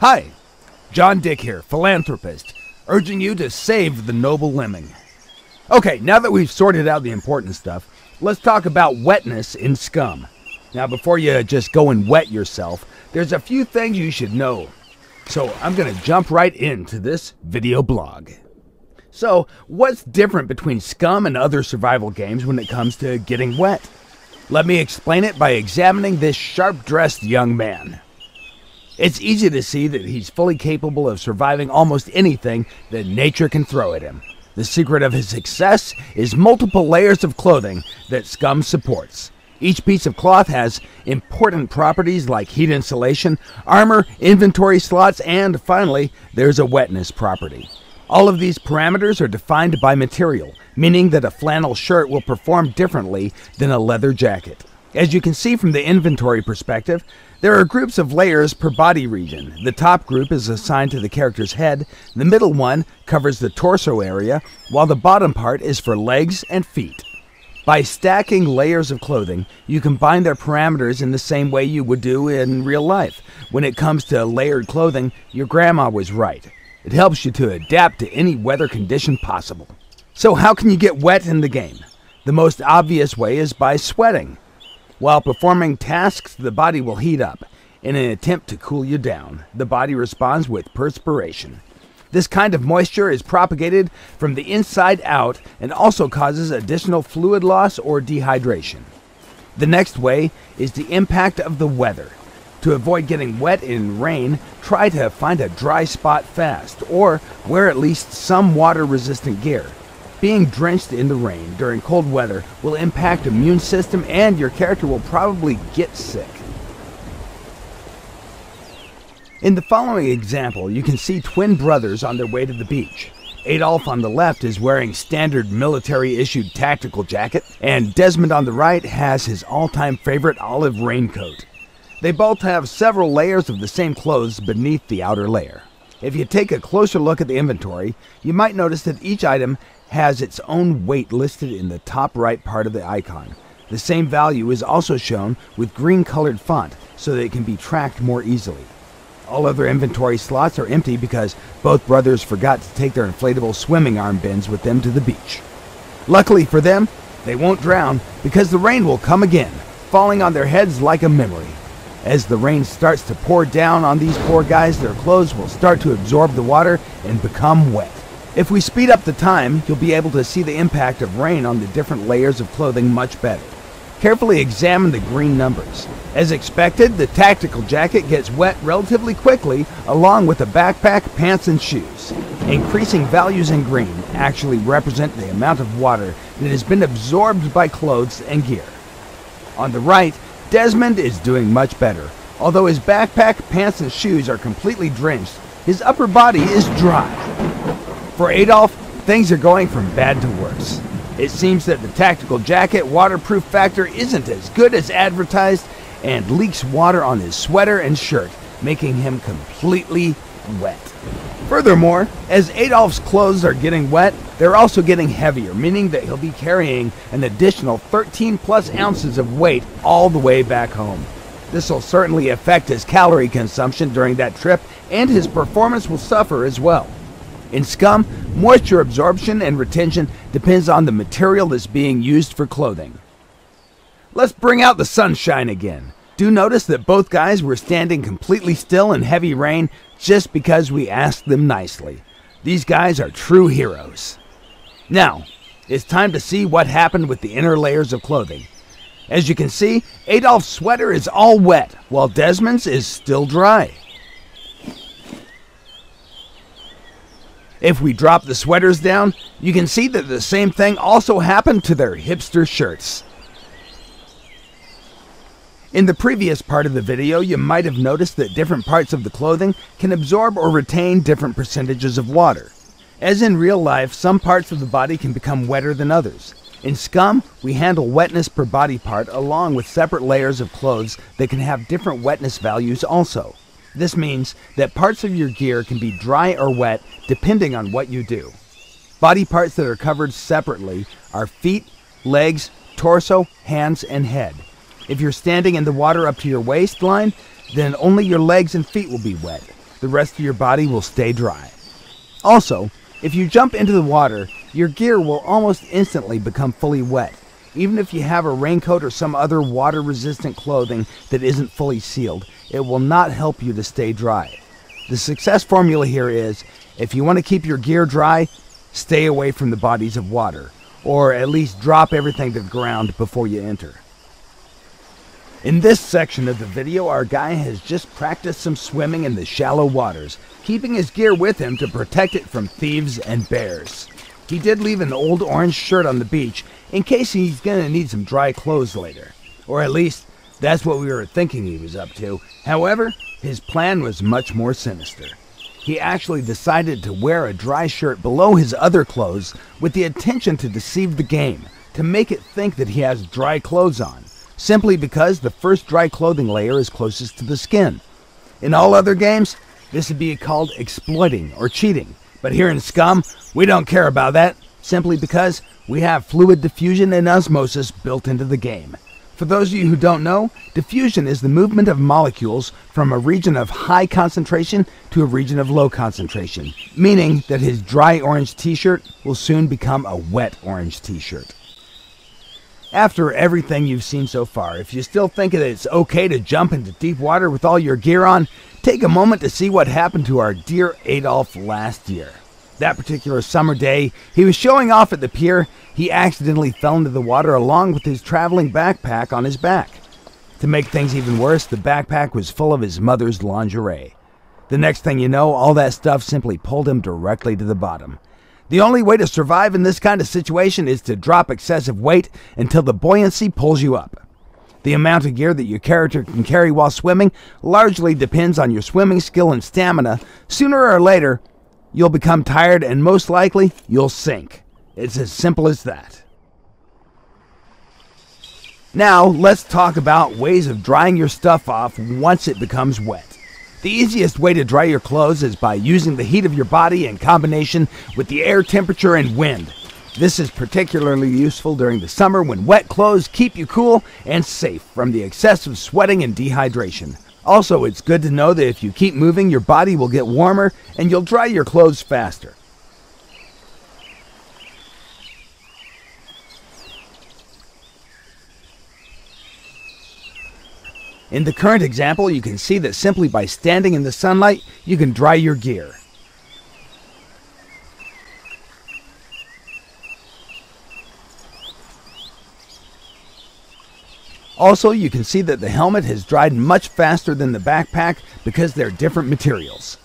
Hi, John Dick here, philanthropist, urging you to save the noble lemming. Okay, now that we've sorted out the important stuff, let's talk about wetness in SCUM. Now, before you just go and wet yourself, there's a few things you should know. So I'm going to jump right into this video blog. So, what's different between SCUM and other survival games when it comes to getting wet? Let me explain it by examining this sharp-dressed young man. It's easy to see that he's fully capable of surviving almost anything that nature can throw at him. The secret of his success is multiple layers of clothing that SCUM supports. Each piece of cloth has important properties like heat insulation, armor, inventory slots, and finally, there's a wetness property. All of these parameters are defined by material, meaning that a flannel shirt will perform differently than a leather jacket. As you can see from the inventory perspective, there are groups of layers per body region. The top group is assigned to the character's head, the middle one covers the torso area, while the bottom part is for legs and feet. By stacking layers of clothing, you combine their parameters in the same way you would do in real life. When it comes to layered clothing, your grandma was right. It helps you to adapt to any weather condition possible. So how can you get wet in the game? The most obvious way is by sweating. While performing tasks, the body will heat up. In an attempt to cool you down, the body responds with perspiration. This kind of moisture is propagated from the inside out and also causes additional fluid loss or dehydration. The next way is the impact of the weather. To avoid getting wet in rain, try to find a dry spot fast, or wear at least some water-resistant gear. Being drenched in the rain during cold weather will impact immune system and your character will probably get sick. In the following example, you can see twin brothers on their way to the beach. Adolf on the left is wearing standard military-issued tactical jacket, and Desmond on the right has his all-time favorite olive raincoat. They both have several layers of the same clothes beneath the outer layer. If you take a closer look at the inventory, you might notice that each item has its own weight listed in the top right part of the icon. The same value is also shown with green-colored font so that it can be tracked more easily. All other inventory slots are empty because both brothers forgot to take their inflatable swimming arm bins with them to the beach. Luckily for them, they won't drown because the rain will come again, falling on their heads like a memory. As the rain starts to pour down on these poor guys, their clothes will start to absorb the water and become wet. If we speed up the time, you'll be able to see the impact of rain on the different layers of clothing much better. Carefully examine the green numbers. As expected, the tactical jacket gets wet relatively quickly, along with the backpack, pants, and shoes. Increasing values in green actually represent the amount of water that has been absorbed by clothes and gear. On the right, Desmond is doing much better. Although his backpack, pants, and shoes are completely drenched, his upper body is dry. For Adolf, things are going from bad to worse. It seems that the tactical jacket waterproof factor isn't as good as advertised and leaks water on his sweater and shirt, making him completely wet. Furthermore, as Adolf's clothes are getting wet, they're also getting heavier, meaning that he'll be carrying an additional 13 plus ounces of weight all the way back home. This will certainly affect his calorie consumption during that trip, and his performance will suffer as well. In SCUM, moisture absorption and retention depends on the material that's being used for clothing. Let's bring out the sunshine again. Do notice that both guys were standing completely still in heavy rain just because we asked them nicely. These guys are true heroes. Now, it's time to see what happened with the inner layers of clothing. As you can see, Adolf's sweater is all wet, while Desmond's is still dry. If we drop the sweaters down, you can see that the same thing also happened to their hipster shirts. In the previous part of the video, you might have noticed that different parts of the clothing can absorb or retain different percentages of water. As in real life, some parts of the body can become wetter than others. In SCUM, we handle wetness per body part along with separate layers of clothes that can have different wetness values also. This means that parts of your gear can be dry or wet depending on what you do. Body parts that are covered separately are feet, legs, torso, hands, and head. If you're standing in the water up to your waistline, then only your legs and feet will be wet. the rest of your body will stay dry. Also, if you jump into the water, your gear will almost instantly become fully wet, even if you have a raincoat or some other water-resistant clothing that isn't fully sealed. It will not help you to stay dry. The success formula here is, if you want to keep your gear dry, stay away from the bodies of water, or at least drop everything to the ground before you enter. In this section of the video, our guy has just practiced some swimming in the shallow waters, keeping his gear with him to protect it from thieves and bears. He did leave an old orange shirt on the beach in case he's gonna need some dry clothes later. Or at least, that's what we were thinking he was up to. However, his plan was much more sinister. He actually decided to wear a dry shirt below his other clothes with the intention to deceive the game, to make it think that he has dry clothes on, simply because the first dry clothing layer is closest to the skin. In all other games, this would be called exploiting or cheating, but here in SCUM, we don't care about that, simply because we have fluid diffusion and osmosis built into the game. For those of you who don't know, diffusion is the movement of molecules from a region of high concentration to a region of low concentration, meaning that his dry orange t-shirt will soon become a wet orange t-shirt. After everything you've seen so far, if you still think that it's okay to jump into deep water with all your gear on, take a moment to see what happened to our dear Adolf last year. That particular summer day, he was showing off at the pier. He accidentally fell into the water along with his traveling backpack on his back. To make things even worse, the backpack was full of his mother's lingerie. The next thing you know, all that stuff simply pulled him directly to the bottom. The only way to survive in this kind of situation is to drop excessive weight until the buoyancy pulls you up. The amount of gear that your character can carry while swimming largely depends on your swimming skill and stamina. Sooner or later, you'll become tired and most likely, you'll sink. It's as simple as that. Now, let's talk about ways of drying your stuff off once it becomes wet. The easiest way to dry your clothes is by using the heat of your body in combination with the air temperature and wind. This is particularly useful during the summer when wet clothes keep you cool and safe from the excessive sweating and dehydration. Also, it's good to know that if you keep moving, your body will get warmer and you'll dry your clothes faster. In the current example, you can see that simply by standing in the sunlight, you can dry your gear. Also, you can see that the helmet has dried much faster than the backpack because they're different materials.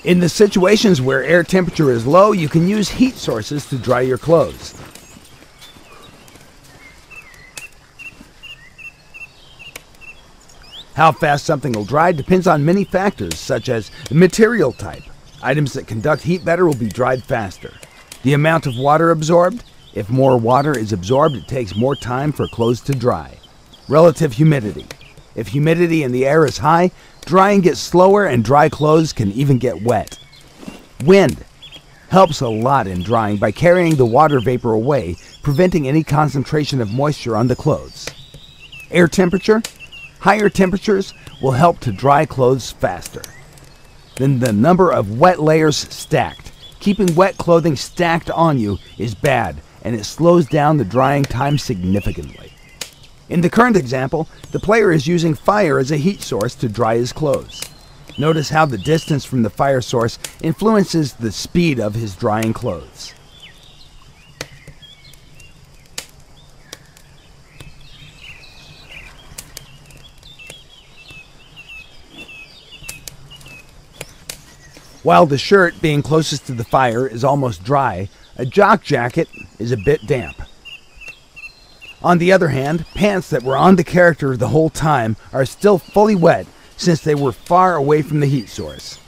In the situations where air temperature is low, you can use heat sources to dry your clothes. How fast something will dry depends on many factors, such as the material type. Items that conduct heat better will be dried faster. The amount of water absorbed. If more water is absorbed, it takes more time for clothes to dry. Relative humidity. If humidity in the air is high, drying gets slower and dry clothes can even get wet. Wind helps a lot in drying by carrying the water vapor away, preventing any concentration of moisture on the clothes. Air temperature. Higher temperatures will help to dry clothes faster. Then the number of wet layers stacked. Keeping wet clothing stacked on you is bad, and it slows down the drying time significantly. In the current example, the player is using fire as a heat source to dry his clothes. Notice how the distance from the fire source influences the speed of his drying clothes. While the shirt, being closest to the fire, is almost dry, a jock jacket is a bit damp. On the other hand, pants that were on the character the whole time are still fully wet since they were far away from the heat source.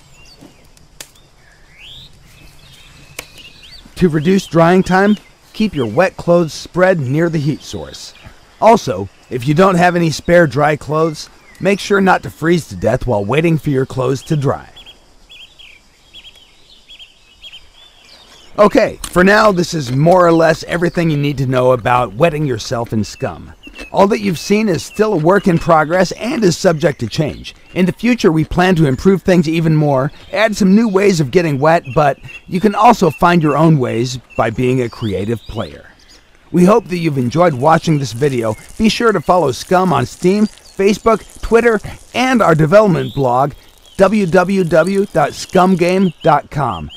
To reduce drying time, keep your wet clothes spread near the heat source. Also, if you don't have any spare dry clothes, make sure not to freeze to death while waiting for your clothes to dry. Okay, for now, this is more or less everything you need to know about wetting yourself in SCUM. All that you've seen is still a work in progress and is subject to change. In the future, we plan to improve things even more, add some new ways of getting wet, but you can also find your own ways by being a creative player. We hope that you've enjoyed watching this video. Be sure to follow SCUM on Steam, Facebook, Twitter, and our development blog, www.scumgame.com.